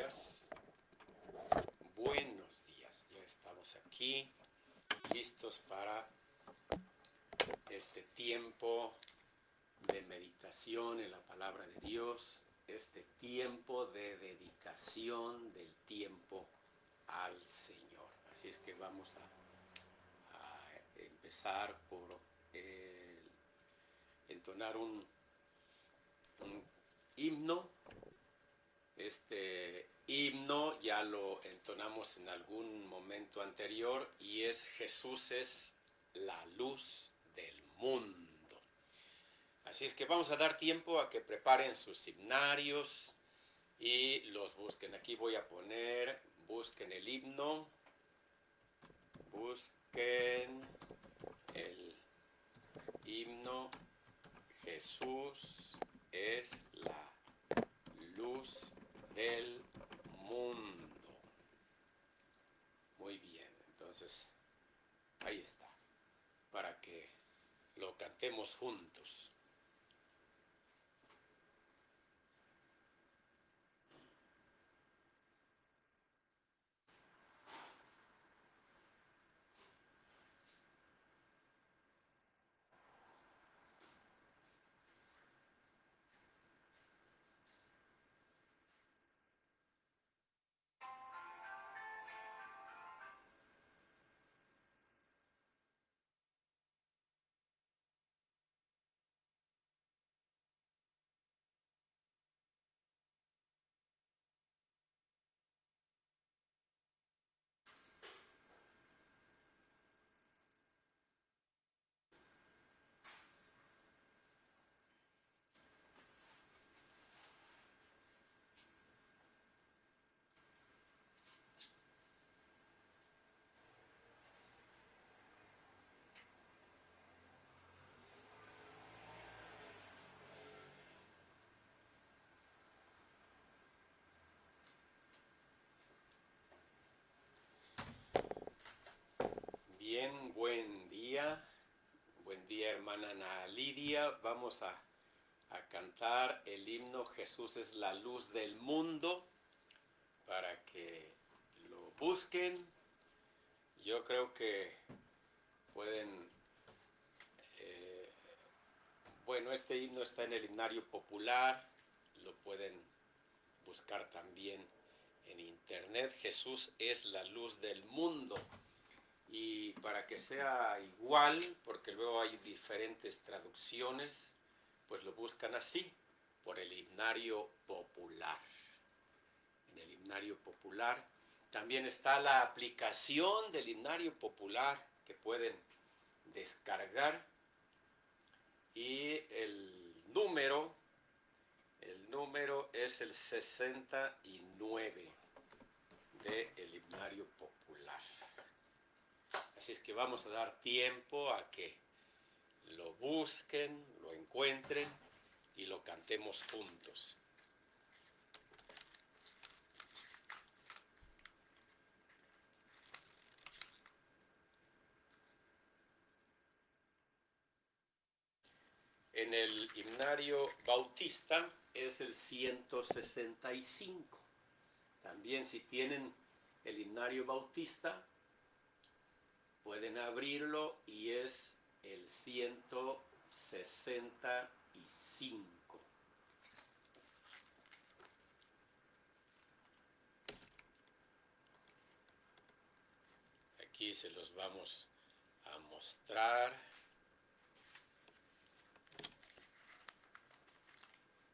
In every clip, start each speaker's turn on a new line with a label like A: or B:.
A: días. Buenos días. Ya estamos aquí, listos para este tiempo de meditación en la palabra de Dios, este tiempo de dedicación del tiempo al Señor. Así es que vamos a empezar por entonar un himno. Este himno ya lo entonamos en algún momento anterior y es Jesús es la luz del mundo. Así es que vamos a dar tiempo a que preparen sus himnarios y los busquen. Aquí voy a poner, busquen el himno, busquen el himno, Jesús es la luz del mundo. Muy bien, entonces ahí está, para que lo cantemos juntos. Bien, buen día hermana Ana Lidia. Vamos a cantar el himno Jesús es la luz del mundo para que lo busquen. Yo creo que pueden, bueno, este himno está en el himnario popular, lo pueden buscar también en internet. Jesús es la luz del mundo. Y para que sea igual, porque luego hay diferentes traducciones, pues lo buscan así, por el himnario popular. En el himnario popular también está la aplicación del himnario popular que pueden descargar, y el número es el 69 del himnario popular. Así es que vamos a dar tiempo a que lo busquen, lo encuentren y lo cantemos juntos. En el himnario bautista es el 165. También si tienen el himnario bautista, pueden abrirlo y es el 165. Aquí se los vamos a mostrar.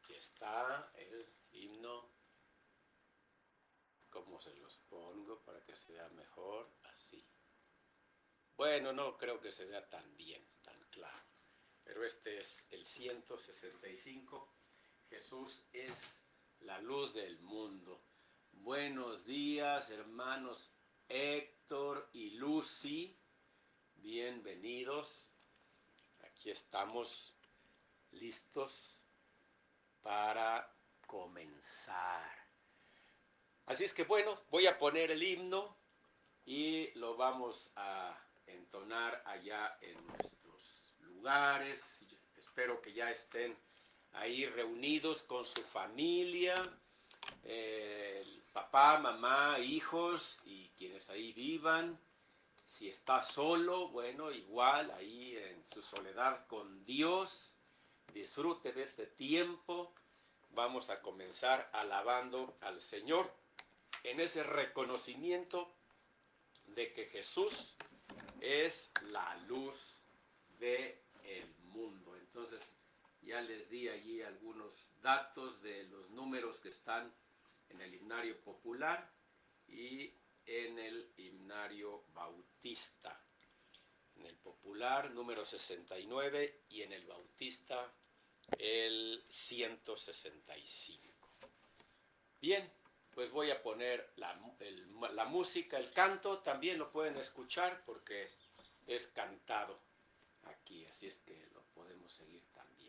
A: Aquí está el himno. ¿Cómo se los pongo para que se vea mejor? Así. Bueno, no creo que se vea tan bien, tan claro. Pero este es el 165. Jesús es la luz del mundo. Buenos días, hermanos Héctor y Lucy. Bienvenidos. Aquí estamos listos para comenzar. Así es que bueno, voy a poner el himno y lo vamos a entonar allá en nuestros lugares. Espero que ya estén ahí reunidos con su familia, el papá papá, mamá, hijos y quienes ahí vivan. Si está solo, bueno, igual ahí en su soledad con Dios, disfrute de este tiempo. Vamos a comenzar alabando al Señor en ese reconocimiento de que Jesús es la luz del mundo. Entonces, ya les di allí algunos datos de los números que están en el himnario popular y en el himnario bautista. En el popular, número 69, y en el bautista, el 165. Bien, pues voy a poner la música, el canto, también lo pueden escuchar porque es cantado aquí, así es que lo podemos seguir también.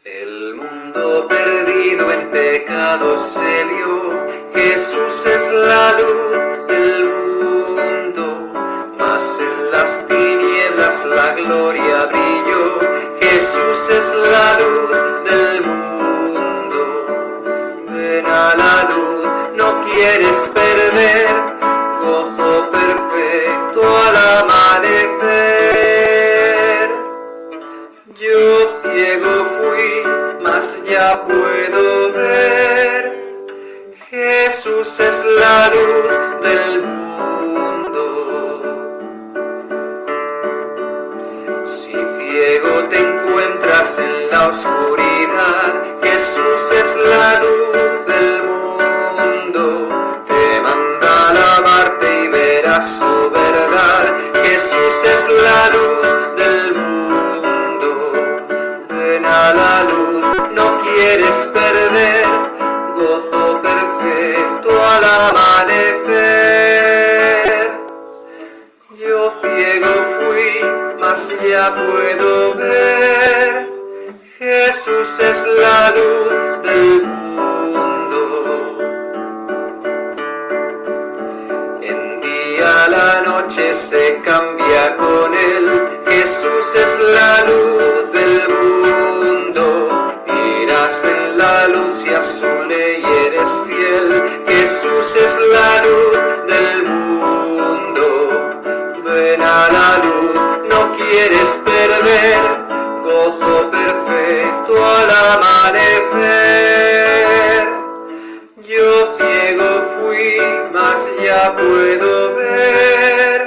B: El mundo perdido en pecado se vio, Jesús es la luz del mundo, mas en las tinieblas la gloria brilló, Jesús es la luz del mundo. Ven a la luz, no quieres perder, gozo perfecto al amanecer. Yo ciego fui, mas ya puedo ver, Jesús es la luz del mundo. Si ciego te encuentras en la oscuridad, Jesús es la luz del mundo. Te manda a lavarte y verás su verdad, Jesús es la luz del mundo. Ven a la luz, no quieres perder, gozo perfecto al amanecer. Yo ciego fui, mas ya puedo ver, Jesús es la luz del mundo. En día la noche se cambia con él, Jesús es la luz del mundo. Irás en la luz y a su ley eres fiel, Jesús es la luz del mundo. Ven a la luz, no quieres perder, gozo perfecto al amanecer. Yo ciego fui, mas ya puedo ver,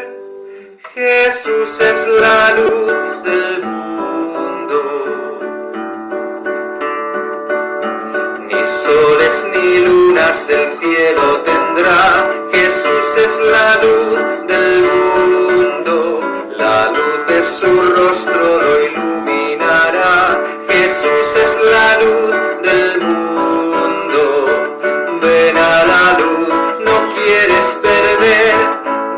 B: Jesús es la luz del mundo. Ni soles ni lunas el cielo tendrá, Jesús es la luz del mundo. La luz de su rostro lo iluminará, Jesús es la luz del mundo. Ven a la luz, no quieres perder,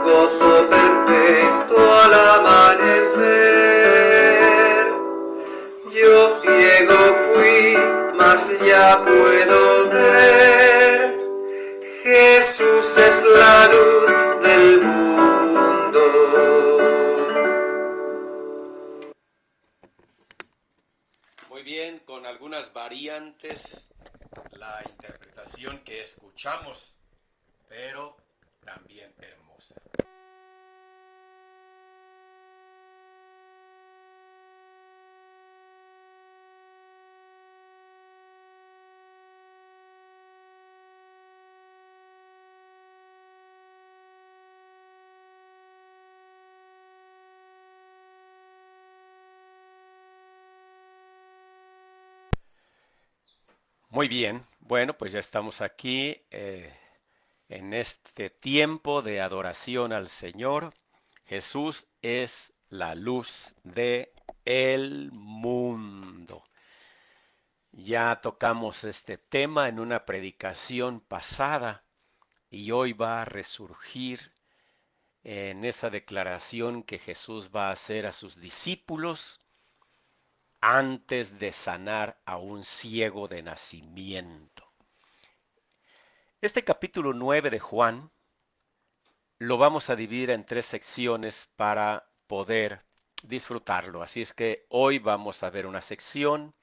B: gozo perfecto al amanecer. Yo ciego fui, mas ya puedo ver, Jesús es la luz del mundo.
A: Muy bien, con algunas variantes la interpretación que escuchamos, pero también hermosa. Muy bien, bueno, pues ya estamos aquí en este tiempo de adoración al Señor. Jesús es la luz del mundo. Ya tocamos este tema en una predicación pasada y hoy va a resurgir en esa declaración que Jesús va a hacer a sus discípulos antes de sanar a un ciego de nacimiento. Este capítulo 9 de Juan lo vamos a dividir en 3 secciones para poder disfrutarlo. Así es que hoy vamos a ver una sección,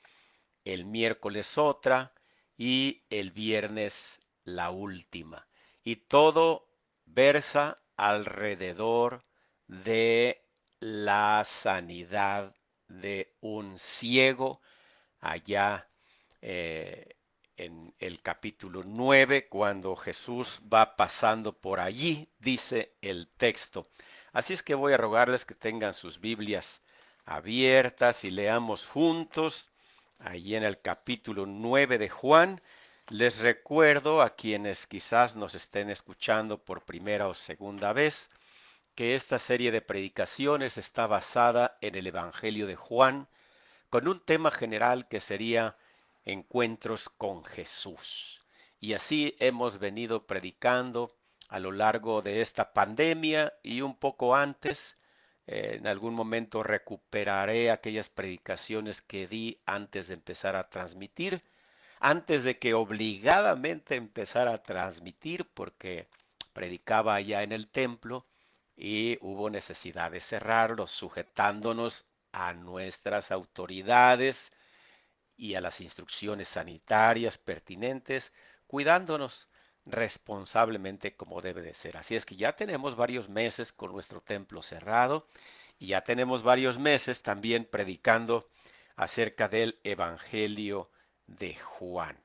A: el miércoles otra y el viernes la última. Y todo versa alrededor de la sanidad de un ciego allá eh, en el capítulo 9, cuando Jesús va pasando por allí, dice el texto. Así es que voy a rogarles que tengan sus Biblias abiertas y leamos juntos allí en el capítulo 9 de Juan. Les recuerdo a quienes quizás nos estén escuchando por primera o segunda vez que esta serie de predicaciones está basada en el Evangelio de Juan, con un tema general que sería encuentros con Jesús. Y así hemos venido predicando a lo largo de esta pandemia y un poco antes. En algún momento recuperaré aquellas predicaciones que di antes de empezar a transmitir, antes de que obligadamente empezara a transmitir, porque predicaba allá en el templo y hubo necesidad de cerrarlo, sujetándonos a nuestras autoridades y a las instrucciones sanitarias pertinentes, cuidándonos responsablemente como debe de ser. Así es que ya tenemos varios meses con nuestro templo cerrado y ya tenemos varios meses también predicando acerca del Evangelio de Juan.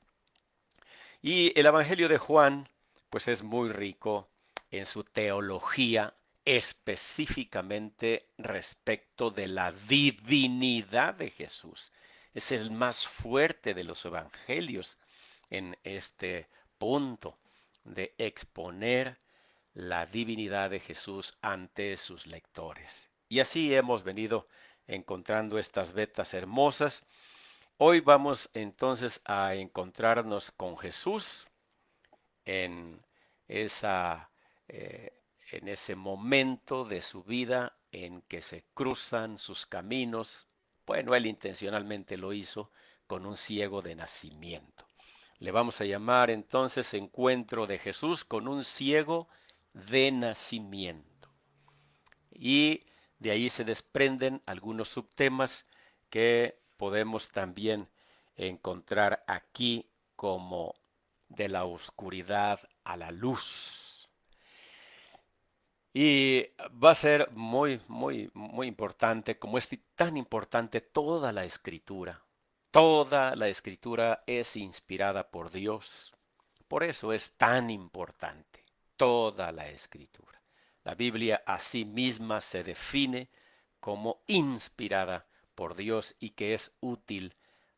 A: Y el Evangelio de Juan, pues es muy rico en su teología, específicamente respecto de la divinidad de Jesús. Es el más fuerte de los evangelios en este punto de exponer la divinidad de Jesús ante sus lectores. Y así hemos venido encontrando estas vetas hermosas. Hoy vamos entonces a encontrarnos con Jesús en esa, eh, en ese momento de su vida en que se cruzan sus caminos. Bueno, él intencionalmente lo hizo con un ciego de nacimiento. Le vamos a llamar entonces encuentro de Jesús con un ciego de nacimiento. Y de ahí se desprenden algunos subtemas que podemos también encontrar aquí, como de la oscuridad a la luz. Y va a ser muy, muy, muy importante, como es tan importante toda la escritura. Toda la escritura es inspirada por Dios. Por eso es tan importante toda la escritura. La Biblia a sí misma se define como inspirada por Dios y que es útil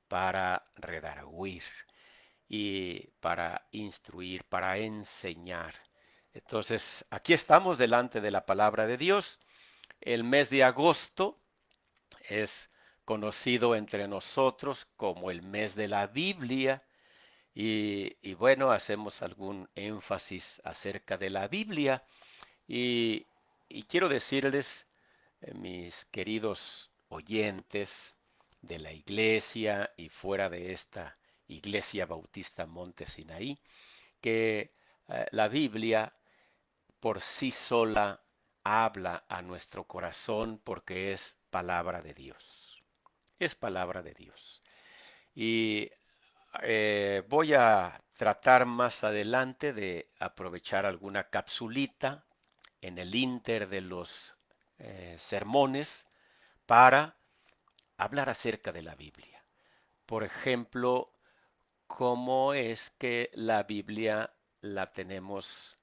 A: para redarguir y para instruir, para enseñar. Entonces, aquí estamos delante de la palabra de Dios. El mes de agosto es conocido entre nosotros como el mes de la Biblia y bueno, hacemos algún énfasis acerca de la Biblia y, y quiero decirles, mis queridos oyentes de la iglesia y fuera de esta Iglesia Bautista Monte Sinaí, que la Biblia por sí sola habla a nuestro corazón porque es palabra de Dios. Es palabra de Dios. Y voy a tratar más adelante de aprovechar alguna capsulita en el inter de los sermones para hablar acerca de la Biblia. Por ejemplo, cómo es que la Biblia la tenemos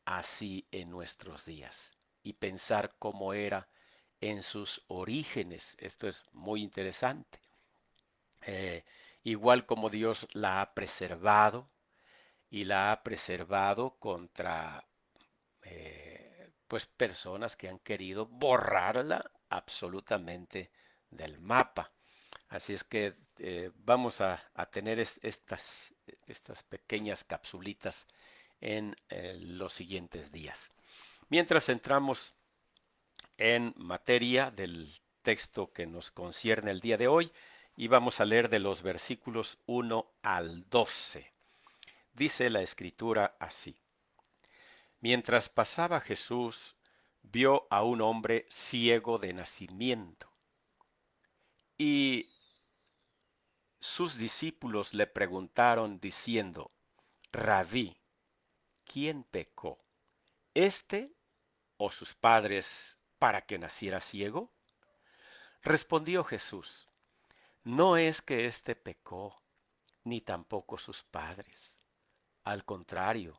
A: así en nuestros días y pensar cómo era en sus orígenes. Esto es muy interesante. Eh, Igual como Dios la ha preservado y la ha preservado contra pues personas que han querido borrarla absolutamente del mapa. Así es que vamos a tener estas pequeñas capsulitas en los siguientes días. Mientras entramos en materia del texto que nos concierne el día de hoy y vamos a leer de los versículos 1 al 12. Dice la escritura así: Mientras pasaba Jesús, vio a un hombre ciego de nacimiento, y sus discípulos le preguntaron diciendo: Rabí, ¿quién pecó, éste o sus padres, para que naciera ciego? Respondió Jesús: No es que éste pecó, ni tampoco sus padres. Al contrario,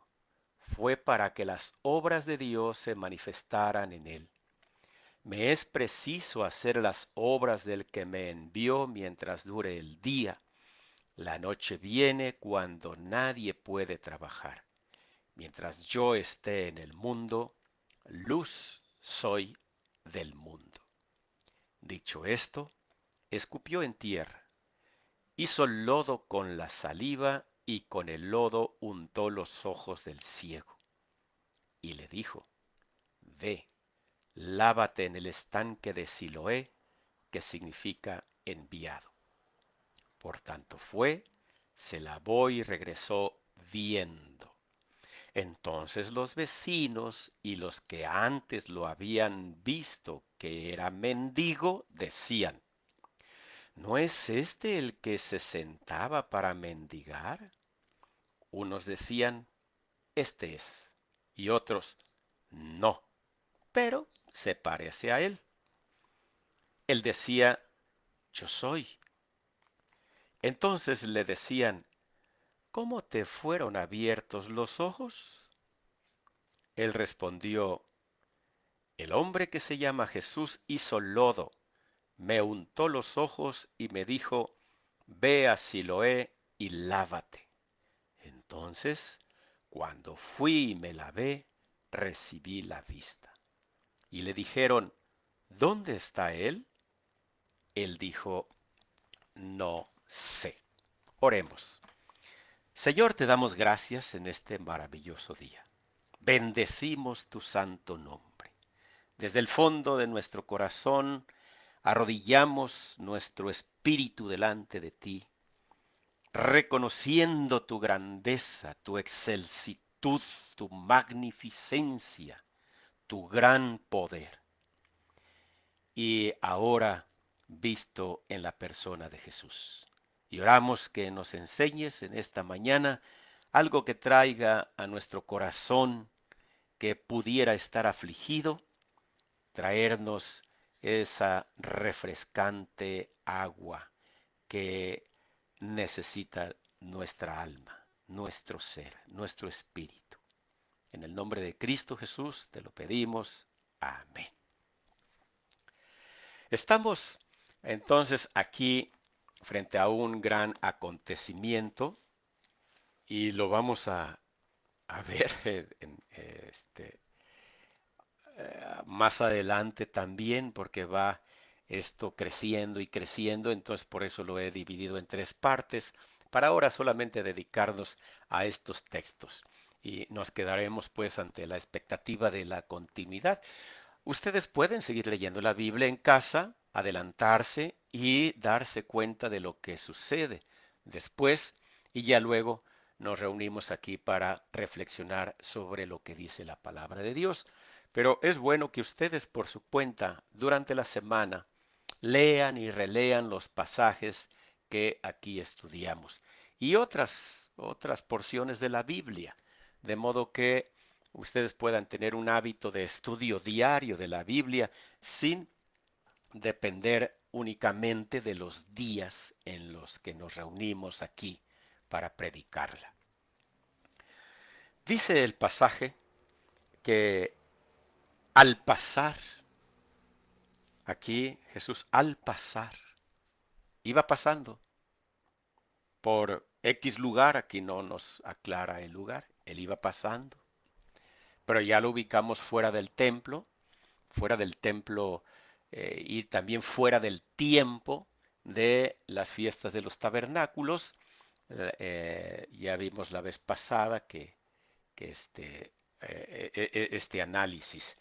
A: fue para que las obras de Dios se manifestaran en él. Me es preciso hacer las obras del que me envió mientras dure el día. La noche viene cuando nadie puede trabajar. Mientras yo esté en el mundo, luz soy del mundo. Dicho esto, escupió en tierra, hizo lodo con la saliva y con el lodo untó los ojos del ciego. Y le dijo: Ve, lávate en el estanque de Siloé, que significa enviado. Por tanto fue, se lavó y regresó viendo. Entonces los vecinos y los que antes lo habían visto que era mendigo decían: ¿No es este el que se sentaba para mendigar? Unos decían: Este es, y otros: No, pero se parece a él. Él decía: Yo soy. Entonces le decían: ¿Cómo te fueron abiertos los ojos? Él respondió: El hombre que se llama Jesús hizo lodo, me untó los ojos y me dijo: Ve a Siloé y lávate. Entonces, cuando fui y me lavé, recibí la vista. Y le dijeron: ¿Dónde está él? Él dijo: No sé. Oremos. Señor, te damos gracias en este maravilloso día. Bendecimos tu santo nombre. Desde el fondo de nuestro corazón arrodillamos nuestro espíritu delante de ti, reconociendo tu grandeza, tu excelsitud, tu magnificencia, tu gran poder. Y ahora visto en la persona de Jesús. Y oramos que nos enseñes en esta mañana algo que traiga a nuestro corazón que pudiera estar afligido, traernos esa refrescante agua que necesita nuestra alma, nuestro ser, nuestro espíritu. En el nombre de Cristo Jesús te lo pedimos. Amén. Estamos entonces aquí frente a un gran acontecimiento y lo vamos a ver más adelante también, porque va esto creciendo y creciendo, entonces por eso lo he dividido en tres partes, para ahora solamente dedicarnos a estos textos y nos quedaremos pues ante la expectativa de la continuidad. Ustedes pueden seguir leyendo la Biblia en casa, adelantarse y darse cuenta de lo que sucede después, y ya luego nos reunimos aquí para reflexionar sobre lo que dice la palabra de Dios. Pero es bueno que ustedes por su cuenta durante la semana lean y relean los pasajes que aquí estudiamos y otras porciones de la Biblia, de modo que ustedes puedan tener un hábito de estudio diario de la Biblia sin depender únicamente de los días en los que nos reunimos aquí para predicarla. Dice el pasaje que al pasar, aquí Jesús al pasar, iba pasando por X lugar, aquí no nos aclara el lugar, él iba pasando, pero ya lo ubicamos fuera del templo y también fuera del tiempo de las fiestas de los tabernáculos. Ya vimos la vez pasada que este análisis.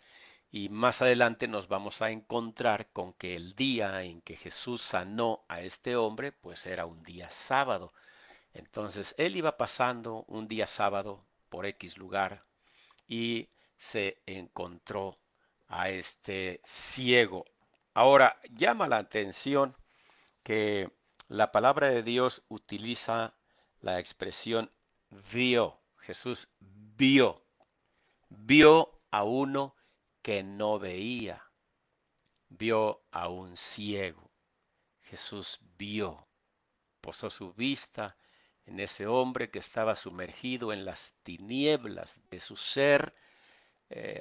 A: Y más adelante nos vamos a encontrar con que el día en que Jesús sanó a este hombre, pues era un día sábado. Entonces él iba pasando un día sábado por X lugar y se encontró a este ciego. Ahora, llama la atención que la palabra de Dios utiliza la expresión vio. Jesús vio a uno que no veía, vio a un ciego. Jesús vio, posó su vista en ese hombre que estaba sumergido en las tinieblas de su ser,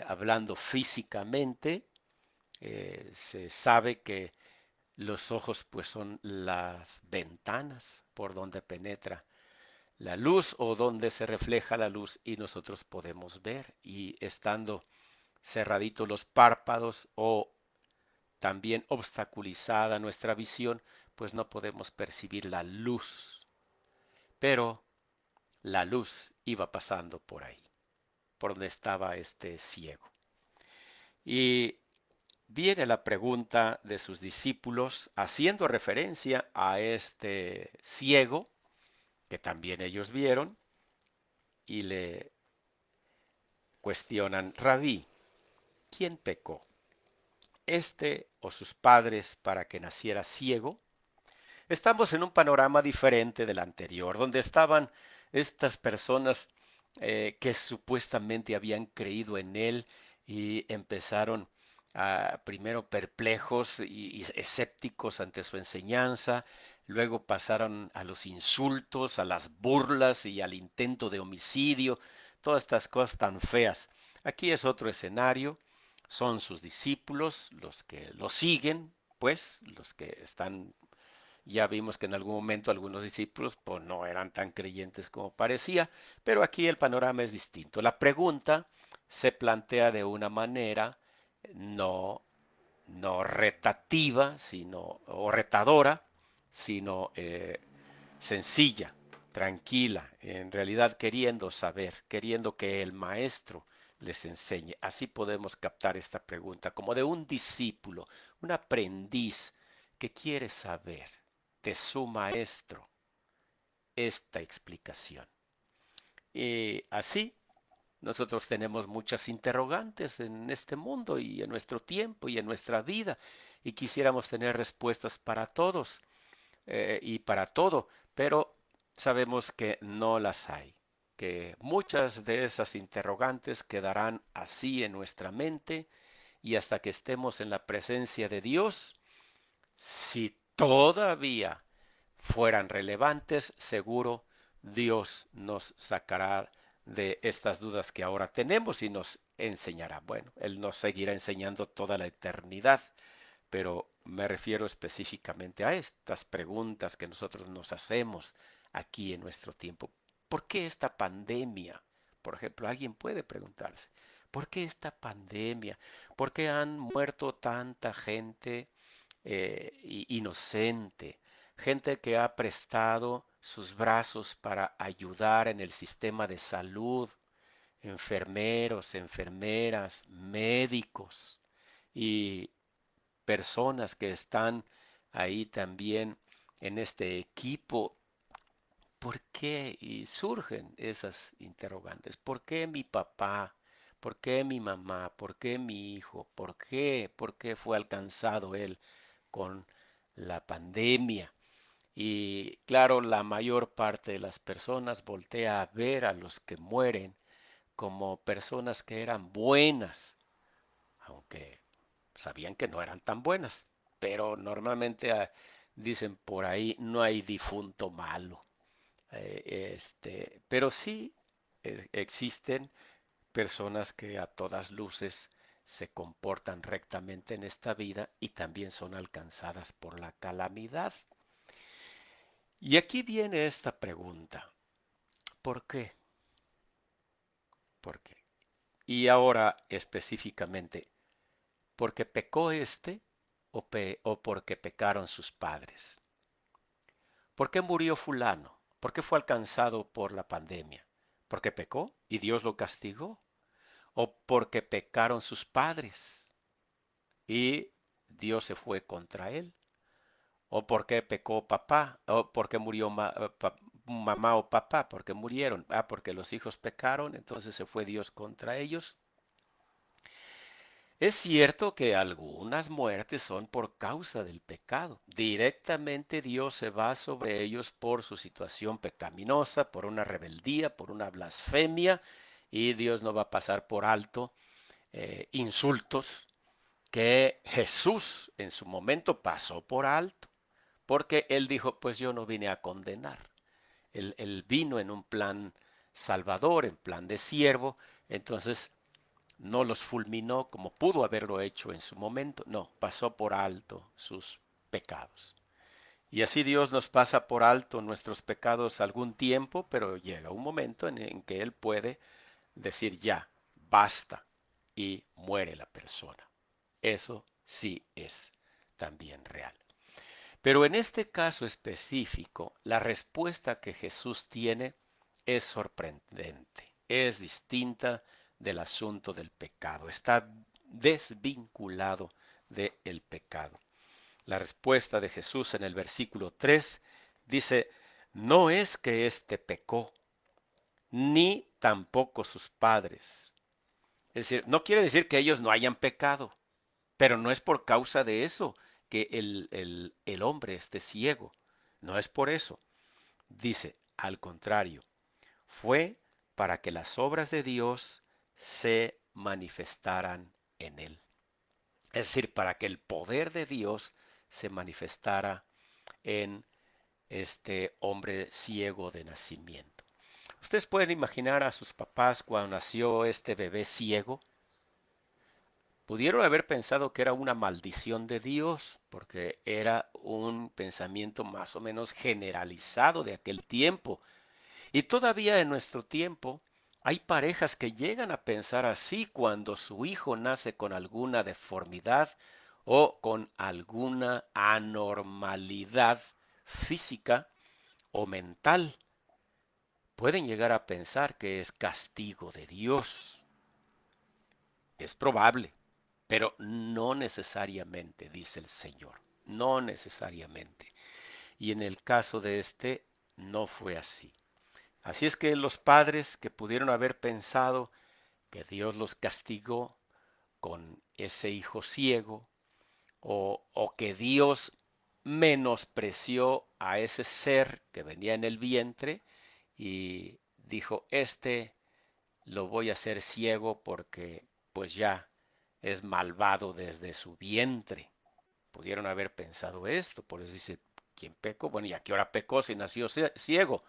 A: hablando físicamente. Se sabe que los ojos pues son las ventanas por donde penetra la luz o donde se refleja la luz y nosotros podemos ver. Y estando cerraditos los párpados o también obstaculizada nuestra visión, pues no podemos percibir la luz. Pero la luz iba pasando por ahí, por donde estaba este ciego. Y viene la pregunta de sus discípulos haciendo referencia a este ciego que también ellos vieron y le cuestionan, Rabí, ¿quién pecó? ¿Este o sus padres para que naciera ciego? Estamos en un panorama diferente del anterior, donde estaban estas personas que supuestamente habían creído en él y empezaron primero perplejos y escépticos ante su enseñanza, luego pasaron a los insultos, a las burlas y al intento de homicidio, todas estas cosas tan feas. Aquí es otro escenario, son sus discípulos, los que lo siguen, pues, los que están. Ya vimos que en algún momento algunos discípulos pues, no eran tan creyentes como parecía, pero aquí el panorama es distinto. La pregunta se plantea de una manera no, no retativa, sino, o retadora, sino sencilla, tranquila, en realidad queriendo saber, queriendo que el maestro les enseñe. Así podemos captar esta pregunta como de un discípulo, un aprendiz que quiere saber de su maestro esta explicación. Y así nosotros tenemos muchas interrogantes en este mundo y en nuestro tiempo y en nuestra vida y quisiéramos tener respuestas para todos y para todo, pero sabemos que no las hay, que muchas de esas interrogantes quedarán así en nuestra mente y hasta que estemos en la presencia de Dios, si todavía fueran relevantes, seguro Dios nos sacará de estas dudas que ahora tenemos y nos enseñará. Bueno, Él nos seguirá enseñando toda la eternidad, pero me refiero específicamente a estas preguntas que nosotros nos hacemos aquí en nuestro tiempo. ¿Por qué esta pandemia? Por ejemplo, alguien puede preguntarse, ¿por qué esta pandemia? ¿Por qué han muerto tanta gente inocente? Gente que ha prestado sus brazos para ayudar en el sistema de salud, enfermeros, enfermeras, médicos y personas que están ahí también en este equipo. ¿Por qué? Y surgen esas interrogantes. ¿Por qué mi papá? ¿Por qué mi mamá? ¿Por qué mi hijo? ¿Por qué? ¿Por qué fue alcanzado él con la pandemia? Y claro, la mayor parte de las personas voltea a ver a los que mueren como personas que eran buenas, aunque sabían que no eran tan buenas, pero normalmente dicen por ahí no hay difunto malo. Pero sí existen personas que a todas luces se comportan rectamente en esta vida y también son alcanzadas por la calamidad. Y aquí viene esta pregunta, ¿por qué? ¿Por qué? Y ahora específicamente, ¿porque pecó este o porque pecaron sus padres? ¿Por qué murió fulano? ¿Por qué fue alcanzado por la pandemia? ¿Porque pecó y Dios lo castigó? ¿O porque pecaron sus padres y Dios se fue contra él? ¿O porque pecó papá? ¿O porque mamá o papá, porque murieron. Porque los hijos pecaron, entonces se fue Dios contra ellos. Es cierto que algunas muertes son por causa del pecado. Directamente Dios se va sobre ellos por su situación pecaminosa, por una rebeldía, por una blasfemia, y Dios no va a pasar por alto insultos que Jesús en su momento pasó por alto, porque él dijo, pues yo no vine a condenar. Él vino en un plan salvador, en plan de siervo, entonces no los fulminó como pudo haberlo hecho en su momento, no, pasó por alto sus pecados. Y así Dios nos pasa por alto nuestros pecados algún tiempo, pero llega un momento en que Él puede decir ya, basta, y muere la persona. Eso sí es también real. Pero en este caso específico, la respuesta que Jesús tiene es sorprendente, es distinta del asunto del pecado, está desvinculado del pecado. La respuesta de Jesús en el versículo 3 dice, no es que éste pecó, ni tampoco sus padres. Es decir, no quiere decir que ellos no hayan pecado, pero no es por causa de eso que el hombre esté ciego. No es por eso. Dice, al contrario, fue para que las obras de Dios se manifestaran en él. Es decir, para que el poder de Dios se manifestara en este hombre ciego de nacimiento. Ustedes pueden imaginar a sus papás cuando nació este bebé ciego. Pudieron haber pensado que era una maldición de Dios, porque era un pensamiento más o menos generalizado de aquel tiempo. Y todavía en nuestro tiempo hay parejas que llegan a pensar así cuando su hijo nace con alguna deformidad o con alguna anormalidad física o mental. Pueden llegar a pensar que es castigo de Dios. Es probable, pero no necesariamente, dice el Señor, no necesariamente. Y en el caso de este, no fue así. Así es que los padres que pudieron haber pensado que Dios los castigó con ese hijo ciego, o que Dios menospreció a ese ser que venía en el vientre y dijo, este lo voy a hacer ciego porque pues ya es malvado desde su vientre. Pudieron haber pensado esto, por eso dice, ¿quién pecó? Bueno, ¿y a qué hora pecó si nació ciego?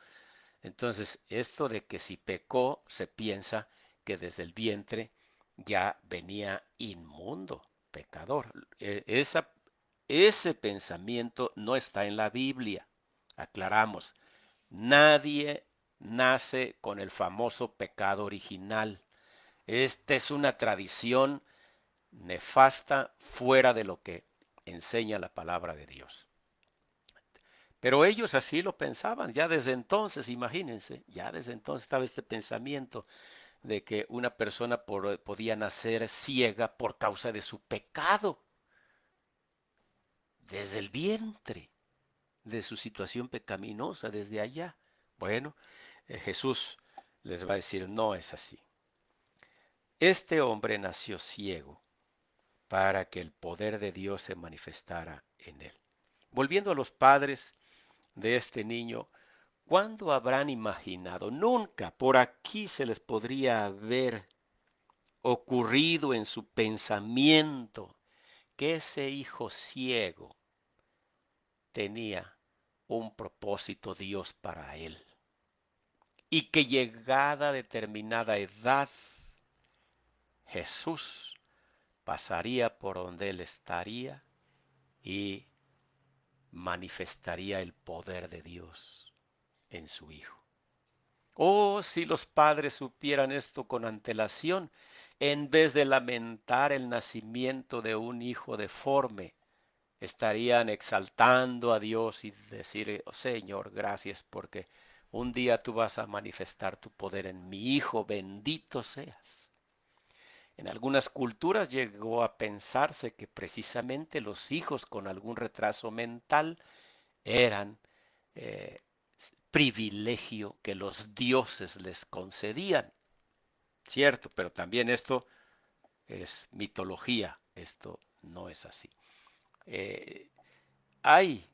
A: Entonces, esto de que si pecó, se piensa que desde el vientre ya venía inmundo, pecador. Ese pensamiento no está en la Biblia. Aclaramos, nadie nace con el famoso pecado original. Esta es una tradición nefasta fuera de lo que enseña la palabra de Dios. Pero ellos así lo pensaban, ya desde entonces, imagínense, ya desde entonces estaba este pensamiento de que una persona podía nacer ciega por causa de su pecado, desde el vientre, de su situación pecaminosa, desde allá. Bueno, Jesús les va a decir, no es así. Este hombre nació ciego para que el poder de Dios se manifestara en él. Volviendo a los padres de este niño, ¿cuándo habrán imaginado? Nunca por aquí se les podría haber ocurrido en su pensamiento que ese hijo ciego tenía un propósito Dios para él y que llegada determinada edad Jesús pasaría por donde él estaría y manifestaría el poder de Dios en su hijo. Oh, si los padres supieran esto con antelación, en vez de lamentar el nacimiento de un hijo deforme, estarían exaltando a Dios y decir, oh, Señor, gracias porque un día tú vas a manifestar tu poder en mi hijo, bendito seas. En algunas culturas llegó a pensarse que precisamente los hijos con algún retraso mental eran eh, privilegio que los dioses les concedían, ¿cierto? Pero también esto es mitología, esto no es así. Eh, hay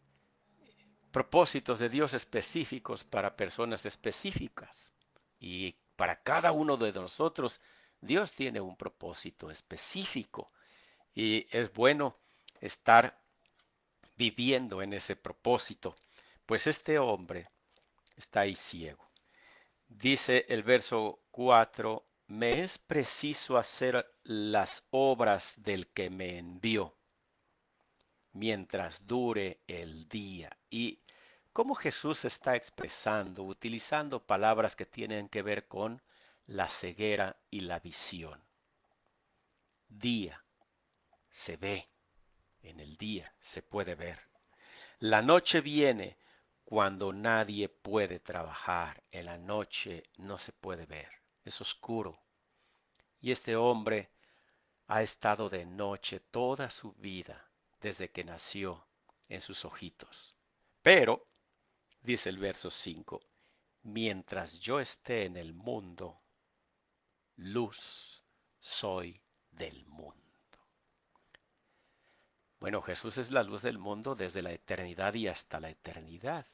A: propósitos de Dios específicos para personas específicas y para cada uno de nosotros Dios tiene un propósito específico y es bueno estar viviendo en ese propósito, pues este hombre está ahí ciego. Dice el verso 4: me es preciso hacer las obras del que me envió mientras dure el día. Y cómo Jesús está expresando, utilizando palabras que tienen que ver con la ceguera y la visión. Día, se ve, en el día se puede ver. La noche viene cuando nadie puede trabajar. En la noche no se puede ver, es oscuro. Y este hombre ha estado de noche toda su vida desde que nació en sus ojitos. Pero, dice el verso 5, mientras yo esté en el mundo, luz soy del mundo. Bueno, Jesús es la luz del mundo desde la eternidad y hasta la eternidad.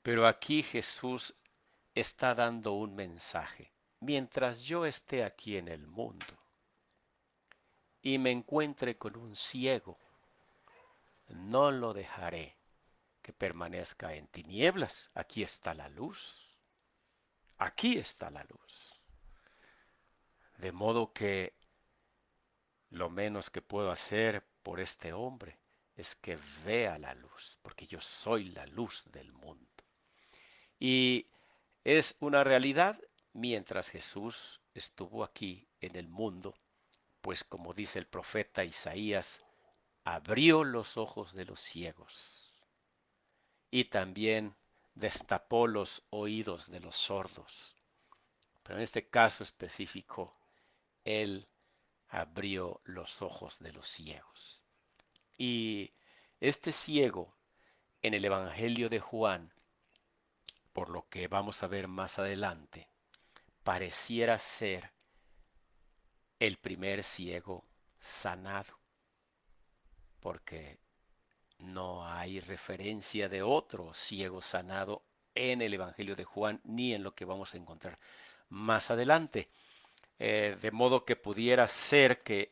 A: Pero aquí Jesús está dando un mensaje. Mientras yo esté aquí en el mundo y me encuentre con un ciego, no lo dejaré que permanezca en tinieblas. Aquí está la luz. Aquí está la luz. De modo que lo menos que puedo hacer por este hombre es que vea la luz, porque yo soy la luz del mundo. Y es una realidad mientras Jesús estuvo aquí en el mundo, pues como dice el profeta Isaías, abrió los ojos de los ciegos y también destapó los oídos de los sordos. Pero en este caso específico, Él abrió los ojos de los ciegos. Y este ciego en el Evangelio de Juan, por lo que vamos a ver más adelante, pareciera ser el primer ciego sanado, porque no hay referencia de otro ciego sanado en el Evangelio de Juan ni en lo que vamos a encontrar más adelante. De modo que pudiera ser que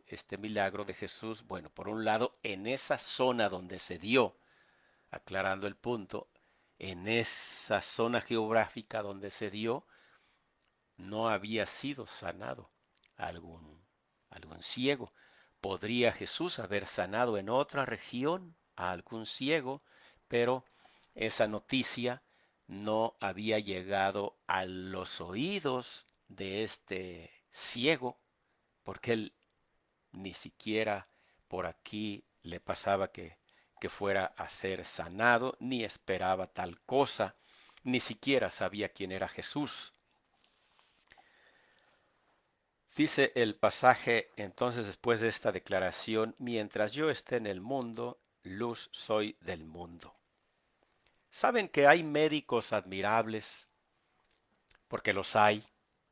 A: este milagro de Jesús, bueno, por un lado, en esa zona donde se dio, aclarando el punto, en esa zona geográfica donde se dio, no había sido sanado algún ciego. ¿Podría Jesús haber sanado en otra región a algún ciego? Pero esa noticia no había llegado a los oídos de este ciego, porque él ni siquiera por aquí le pasaba que fuera a ser sanado, ni esperaba tal cosa, ni siquiera sabía quién era Jesús. Dice el pasaje entonces después de esta declaración, mientras yo esté en el mundo, luz soy del mundo. ¿Saben que hay médicos admirables? Porque los hay,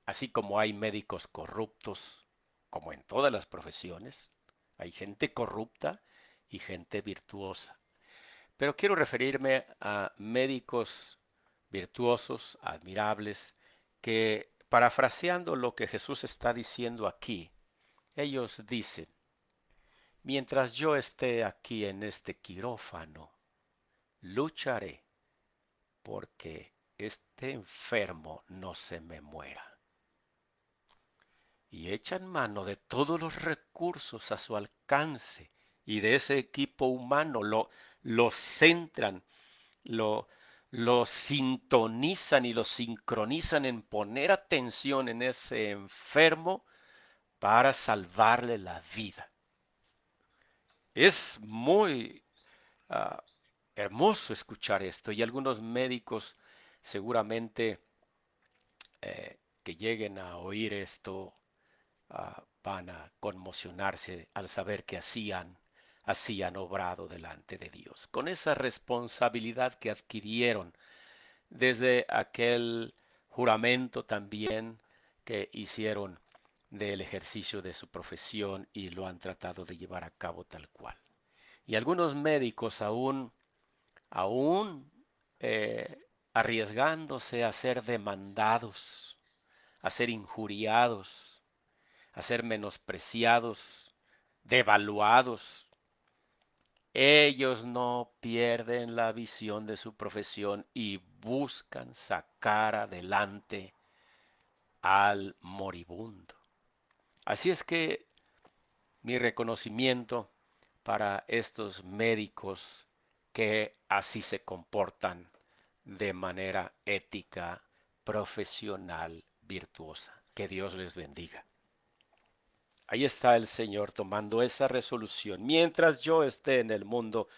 A: así como hay médicos corruptos, como en todas las profesiones. Hay gente corrupta y gente virtuosa. Pero quiero referirme a médicos virtuosos, admirables, que parafraseando lo que Jesús está diciendo aquí, ellos dicen, mientras yo esté aquí en este quirófano, lucharé porque este enfermo no se me muera. Y echan mano de todos los recursos a su alcance y de ese equipo humano lo centran, lo, lo sintonizan y lo sincronizan en poner atención en ese enfermo para salvarle la vida. Es muy uh, hermoso escuchar esto y algunos médicos seguramente que lleguen a oír esto van a conmocionarse al saber que así han obrado delante de Dios, con esa responsabilidad que adquirieron desde aquel juramento también que hicieron del ejercicio de su profesión y lo han tratado de llevar a cabo tal cual. Y algunos médicos aún arriesgándose a ser demandados, a ser injuriados, a ser menospreciados, devaluados. Ellos no pierden la visión de su profesión y buscan sacar adelante al moribundo. Así es que mi reconocimiento para estos médicos que así se comportan de manera ética, profesional, virtuosa. Que Dios les bendiga. Ahí está el Señor tomando esa resolución. Mientras yo esté en el mundo,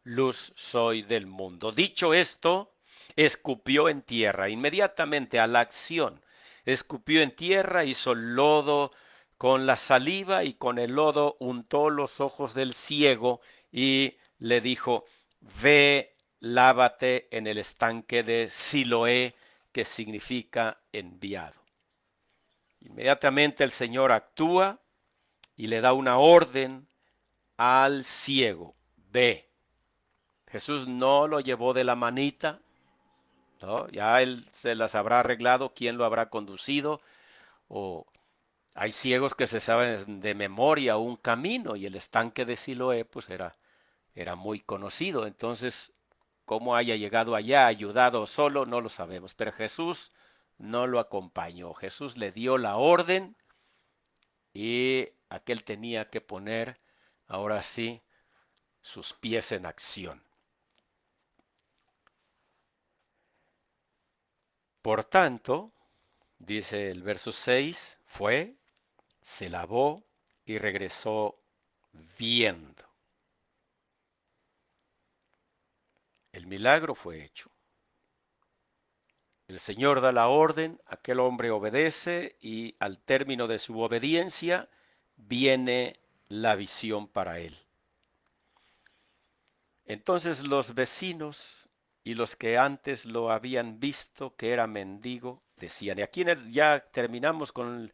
A: luz soy del mundo. Dicho esto, escupió en tierra, inmediatamente a la acción. Escupió en tierra, hizo lodo con la saliva y con el lodo untó los ojos del ciego y le dijo, ve, lávate en el estanque de Siloé, que significa enviado. Inmediatamente el Señor actúa y le da una orden al ciego, ve. Jesús no lo llevó de la manita, ¿no? Ya él se las habrá arreglado, quién lo habrá conducido, o hay ciegos que se saben de memoria un camino y el estanque de Siloé pues era muy conocido, entonces cómo haya llegado allá ayudado solo no lo sabemos, pero Jesús no lo acompañó, Jesús le dio la orden y aquel tenía que poner ahora sí sus pies en acción. Por tanto, dice el verso 6, fue, se lavó y regresó viendo. El milagro fue hecho. El Señor da la orden, aquel hombre obedece y al término de su obediencia viene la visión para él. Entonces los vecinos y los que antes lo habían visto que era mendigo decían, y aquí ya terminamos con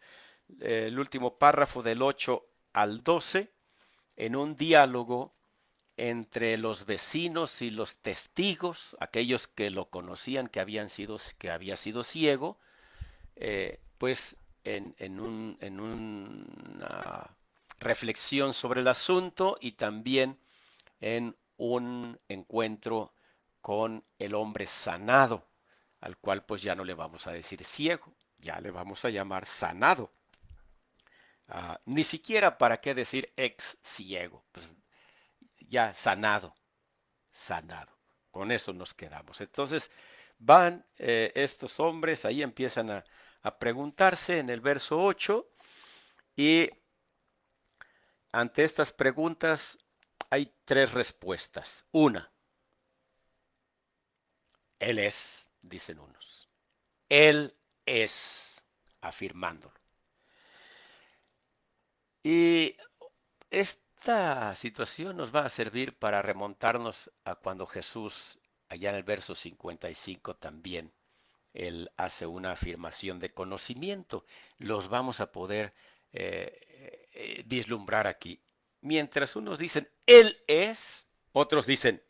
A: el último párrafo del 8 al 12, en un diálogo entre los vecinos y los testigos, aquellos que lo conocían, que había sido ciego, pues en una reflexión sobre el asunto y también en un encuentro con el hombre sanado, al cual pues ya no le vamos a decir ciego, ya le vamos a llamar sanado. Ni siquiera para qué decir ex ciego, pues ya sanado, sanado. Con eso nos quedamos. Entonces van estos hombres, ahí empiezan a preguntarse en el verso 8 y ante estas preguntas hay tres respuestas. Una, Él es, dicen unos. Él es, afirmándolo. Y esta situación nos va a servir para remontarnos a cuando Jesús, allá en el verso 55 también, él hace una afirmación de conocimiento. Los vamos a poder vislumbrar aquí. Mientras unos dicen, Él es, otros dicen,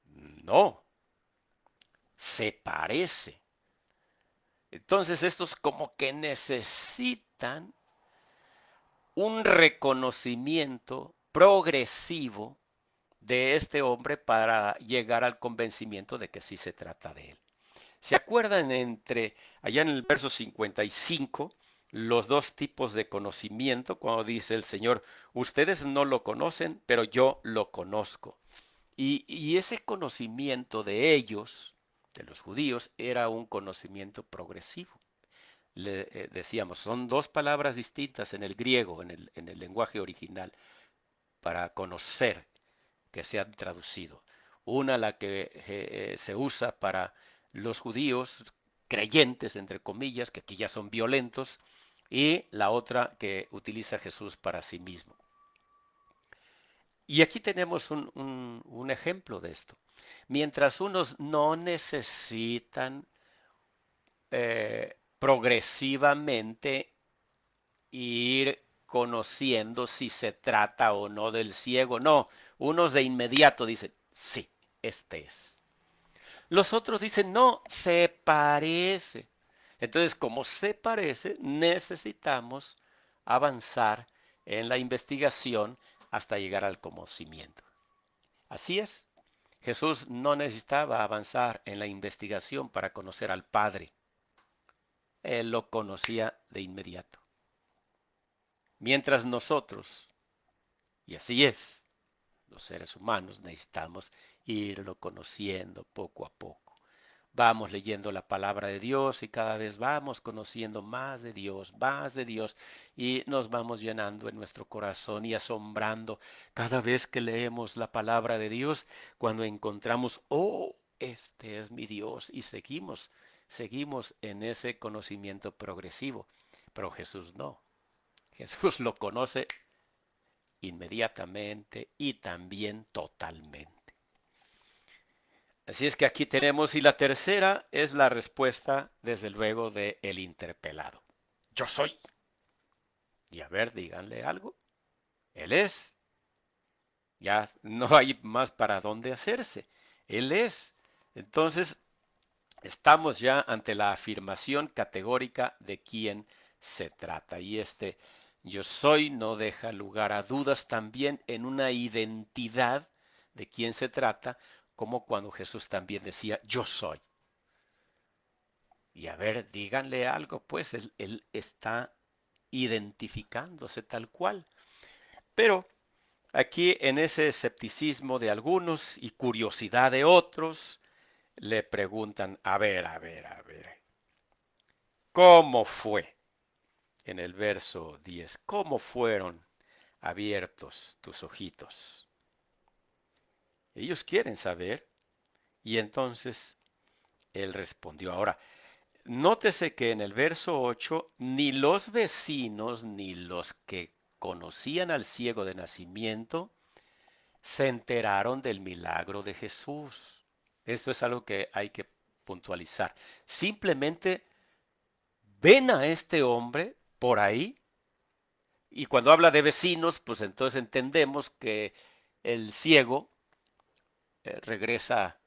A: no, se parece. Entonces estos como que necesitan un reconocimiento progresivo de este hombre para llegar al convencimiento de que sí se trata de él. ¿Se acuerdan allá en el verso 55, los dos tipos de conocimiento, cuando dice el Señor, ustedes no lo conocen, pero yo lo conozco? Y ese conocimiento de ellos, de los judíos, era un conocimiento progresivo. Decíamos, son dos palabras distintas en el griego, en el lenguaje original, para conocer, que se han traducido. Una, la que se usa para los judíos creyentes, entre comillas, que aquí ya son violentos, y la otra que utiliza Jesús para sí mismo. Y aquí tenemos un ejemplo de esto. Mientras unos no necesitan progresivamente ir conociendo si se trata o no del ciego, no, unos de inmediato dicen, sí, este es. Los otros dicen, no, se parece. Entonces, como se parece, necesitamos avanzar en la investigación hasta llegar al conocimiento. Así es. Jesús no necesitaba avanzar en la investigación para conocer al Padre. Él lo conocía de inmediato. Mientras nosotros, y así es, los seres humanos necesitamos irlo conociendo poco a poco. Vamos leyendo la palabra de Dios y cada vez vamos conociendo más de Dios y nos vamos llenando en nuestro corazón y asombrando cada vez que leemos la palabra de Dios cuando encontramos, oh, este es mi Dios y seguimos en ese conocimiento progresivo. Pero Jesús no. Jesús lo conoce inmediatamente y también totalmente. Así es que aquí tenemos, y la tercera es la respuesta, desde luego, de el interpelado. Yo soy. Y a ver, díganle algo. Él es. Ya no hay más para dónde hacerse. Él es. Entonces, estamos ya ante la afirmación categórica de quién se trata. Y este yo soy no deja lugar a dudas también en una identidad de quién se trata, como cuando Jesús también decía yo soy. Y a ver, díganle algo, pues él está identificándose tal cual. Pero aquí en ese escepticismo de algunos y curiosidad de otros, le preguntan, a ver, ¿cómo fue? En el verso 10, ¿cómo fueron abiertos tus ojitos? Ellos quieren saber. Y entonces él respondió. Ahora, nótese que en el verso 8 ni los vecinos ni los que conocían al ciego de nacimiento se enteraron del milagro de Jesús. Esto es algo que hay que puntualizar. Simplemente ven a este hombre por ahí y cuando habla de vecinos, pues entonces entendemos que el ciego regresa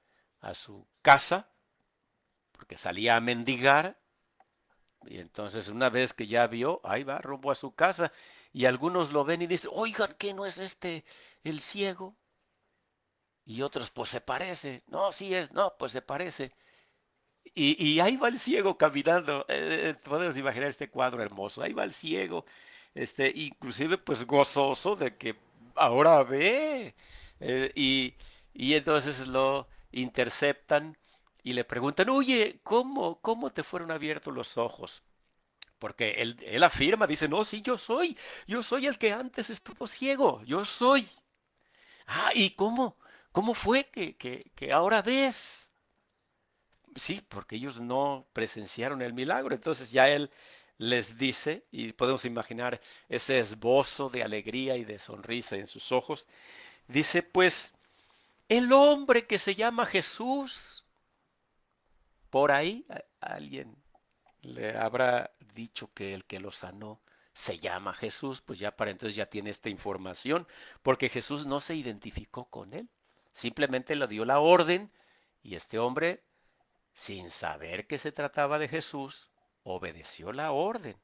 A: a su casa porque salía a mendigar. Y entonces una vez que ya vio, ahí va rumbo a su casa y algunos lo ven y dicen, oigan, ¿qué no es este el ciego? Y otros, pues se parece. No, sí es, no, pues se parece. Y ahí va el ciego caminando. Podemos imaginar este cuadro hermoso. Ahí va el ciego, inclusive pues gozoso de que ahora ve. Eh, y, y entonces lo interceptan y le preguntan, oye, ¿cómo te fueron abiertos los ojos? Porque él afirma, dice, no, sí, yo soy el que antes estuvo ciego, yo soy. Ah, ¿y cómo fue que ahora ves? Sí, porque ellos no presenciaron el milagro, entonces ya él les dice, y podemos imaginar ese esbozo de alegría y de sonrisa en sus ojos, dice, pues, el hombre que se llama Jesús, por ahí alguien le habrá dicho que el que lo sanó se llama Jesús, pues ya para entonces ya tiene esta información, porque Jesús no se identificó con él, simplemente le dio la orden y este hombre, sin saber que se trataba de Jesús, obedeció la orden.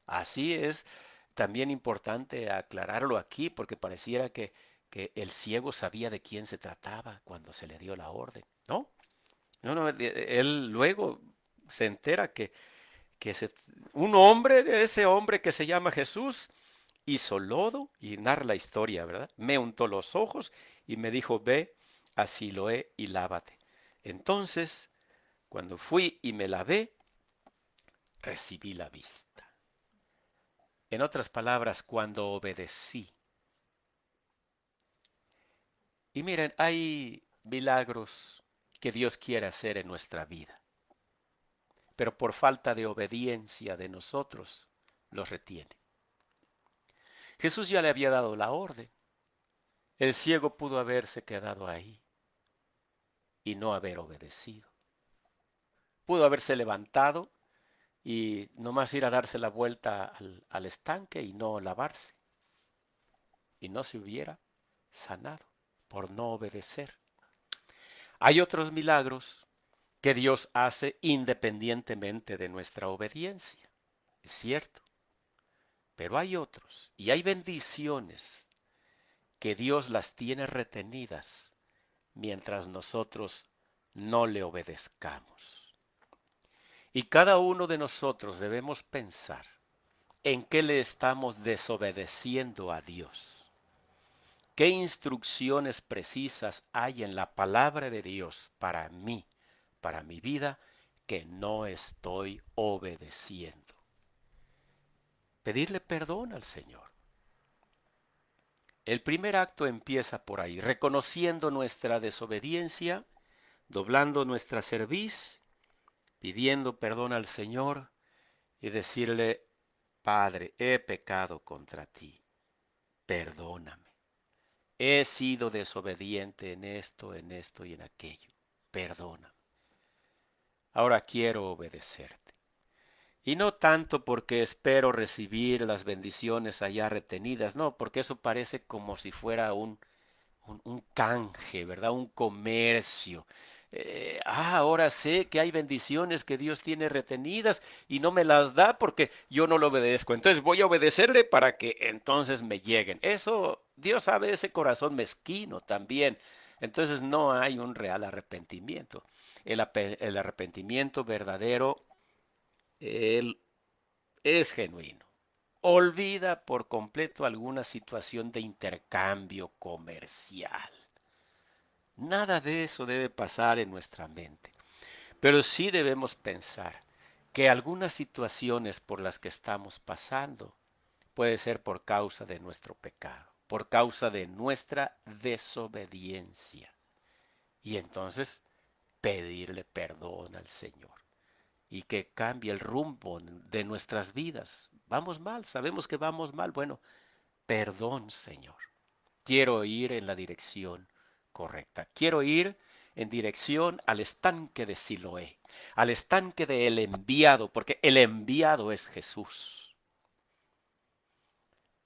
A: Así es también importante aclararlo aquí, porque pareciera que el ciego sabía de quién se trataba cuando se le dio la orden, ¿no? No, él luego se entera que un hombre, de ese hombre que se llama Jesús, hizo lodo y narra la historia, ¿verdad? Me untó los ojos y me dijo, ve a Siloé y lávate. Entonces, cuando fui y me lavé, recibí la vista. En otras palabras, cuando obedecí. Y miren, hay milagros que Dios quiere hacer en nuestra vida, pero por falta de obediencia de nosotros, los retiene. Jesús ya le había dado la orden. El ciego pudo haberse quedado ahí y no haber obedecido. Pudo haberse levantado y nomás ir a darse la vuelta al estanque y no lavarse. Y no se hubiera sanado por no obedecer. Hay otros milagros que Dios hace independientemente de nuestra obediencia. Es cierto. Pero hay otros y hay bendiciones que Dios las tiene retenidas mientras nosotros no le obedezcamos. Y cada uno de nosotros debemos pensar en qué le estamos desobedeciendo a Dios. ¿Qué instrucciones precisas hay en la palabra de Dios para mí, para mi vida, que no estoy obedeciendo? Pedirle perdón al Señor. El primer acto empieza por ahí, reconociendo nuestra desobediencia, doblando nuestra cerviz, pidiendo perdón al Señor y decirle, Padre, he pecado contra ti, perdóname. He sido desobediente en esto y en aquello, perdóname. Ahora quiero obedecerte. Y no tanto porque espero recibir las bendiciones allá retenidas, no, porque eso parece como si fuera un canje, ¿verdad? Un comercio. Ahora sé que hay bendiciones que Dios tiene retenidas y no me las da porque yo no lo obedezco. Entonces voy a obedecerle para que entonces me lleguen. Eso, Dios sabe ese corazón mezquino también. Entonces no hay un real arrepentimiento. El arrepentimiento verdadero, él es genuino. Olvida por completo alguna situación de intercambio comercial. Nada de eso debe pasar en nuestra mente, pero sí debemos pensar que algunas situaciones por las que estamos pasando puede ser por causa de nuestro pecado, por causa de nuestra desobediencia. Y entonces pedirle perdón al Señor y que cambie el rumbo de nuestras vidas. Vamos mal, sabemos que vamos mal. Bueno, perdón, Señor. Quiero ir en la dirección correcta. Quiero ir en dirección al estanque de Siloé, al estanque del enviado, porque el enviado es Jesús.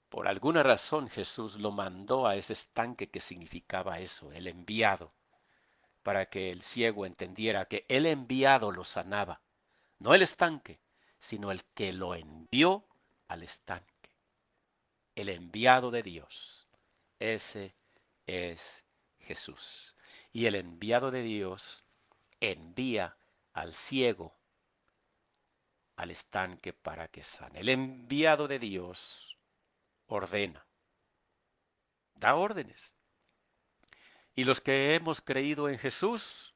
A: Por alguna razón Jesús lo mandó a ese estanque que significaba eso, el enviado, para que el ciego entendiera que el enviado lo sanaba, no el estanque, sino el que lo envió al estanque, el enviado de Dios. Ese es Jesús. Y el enviado de Dios envía al ciego al estanque para que sane. El enviado de Dios ordena, da órdenes. Y los que hemos creído en Jesús,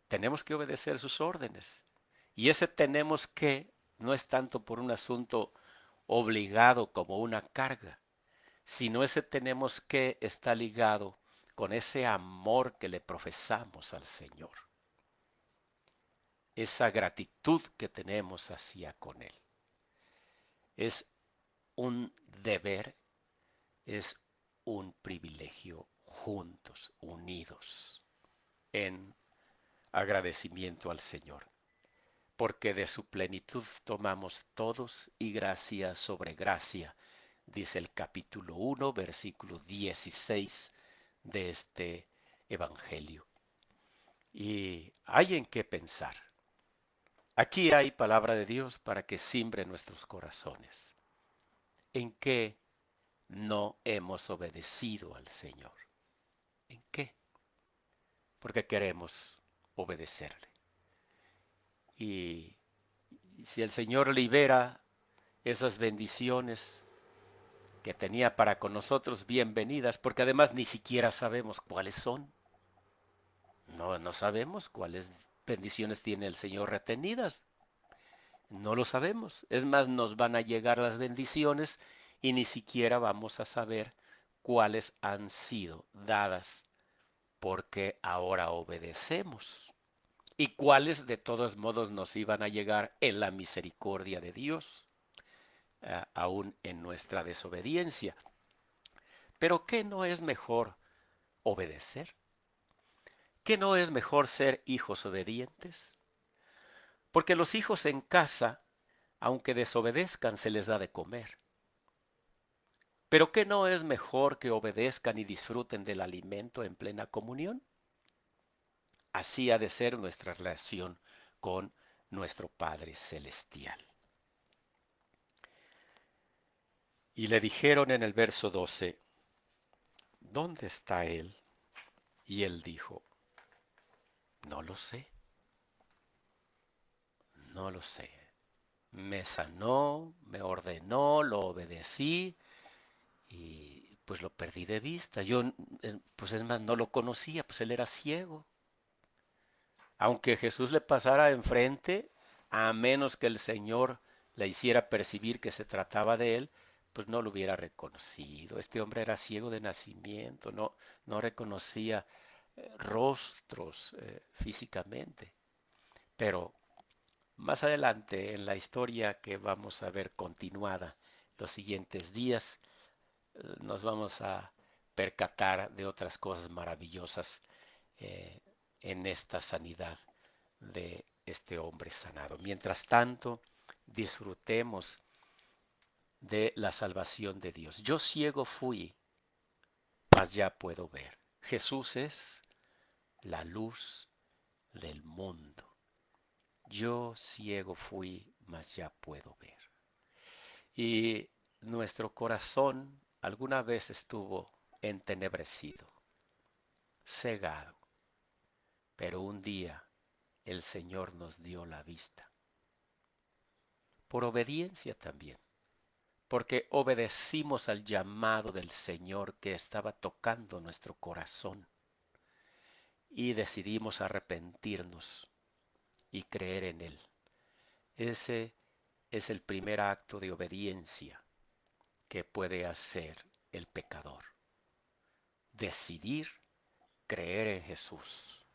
A: tenemos que obedecer sus órdenes. Y ese tenemos que no es tanto por un asunto obligado como una carga, sino ese tenemos que está ligado con ese amor que le profesamos al Señor, esa gratitud que tenemos hacia con Él. Es un deber, es un privilegio juntos, unidos, en agradecimiento al Señor, porque de su plenitud tomamos todos y gracia sobre gracia, dice el capítulo 1, versículo 16 de este Evangelio. Y hay en qué pensar. Aquí hay palabra de Dios para que simbre nuestros corazones. ¿En qué no hemos obedecido al Señor? ¿En qué? Porque queremos obedecerle. Y si el Señor libera esas bendiciones que tenía para con nosotros, bienvenidas, porque además ni siquiera sabemos cuáles son. No sabemos cuáles bendiciones tiene el Señor retenidas. No lo sabemos. Es más, nos van a llegar las bendiciones y ni siquiera vamos a saber cuáles han sido dadas porque ahora obedecemos y cuáles de todos modos nos iban a llegar en la misericordia de Dios, aún en nuestra desobediencia. Pero ¿qué no es mejor obedecer? ¿Qué no es mejor ser hijos obedientes? Porque los hijos en casa, aunque desobedezcan, se les da de comer. Pero ¿qué no es mejor que obedezcan y disfruten del alimento en plena comunión? Así ha de ser nuestra relación con nuestro Padre Celestial. Y le dijeron en el verso 12, ¿dónde está Él? Y Él dijo, no lo sé, no lo sé. Me sanó, me ordenó, lo obedecí y pues lo perdí de vista. Yo, pues es más, no lo conocía, pues él era ciego. Aunque Jesús le pasara enfrente, a menos que el Señor le hiciera percibir que se trataba de él, pues no lo hubiera reconocido. Este hombre era ciego de nacimiento, no reconocía rostros físicamente. Pero más adelante en la historia que vamos a ver continuada los siguientes días, nos vamos a percatar de otras cosas maravillosas eh, en esta sanidad de este hombre sanado. Mientras tanto, disfrutemos de la salvación de Dios. Yo ciego fui, mas ya puedo ver. Jesús es la luz del mundo. Yo ciego fui, mas ya puedo ver. Y nuestro corazón alguna vez estuvo entenebrecido, cegado, pero un día el Señor nos dio la vista. Por obediencia también, porque obedecimos al llamado del Señor que estaba tocando nuestro corazón y decidimos arrepentirnos y creer en Él. Ese es el primer acto de obediencia que puede hacer el pecador. Decidir creer en Jesús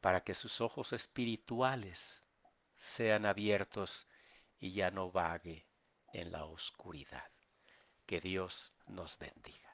A: para que sus ojos espirituales sean abiertos y ya no vague en la oscuridad. Que Dios nos bendiga.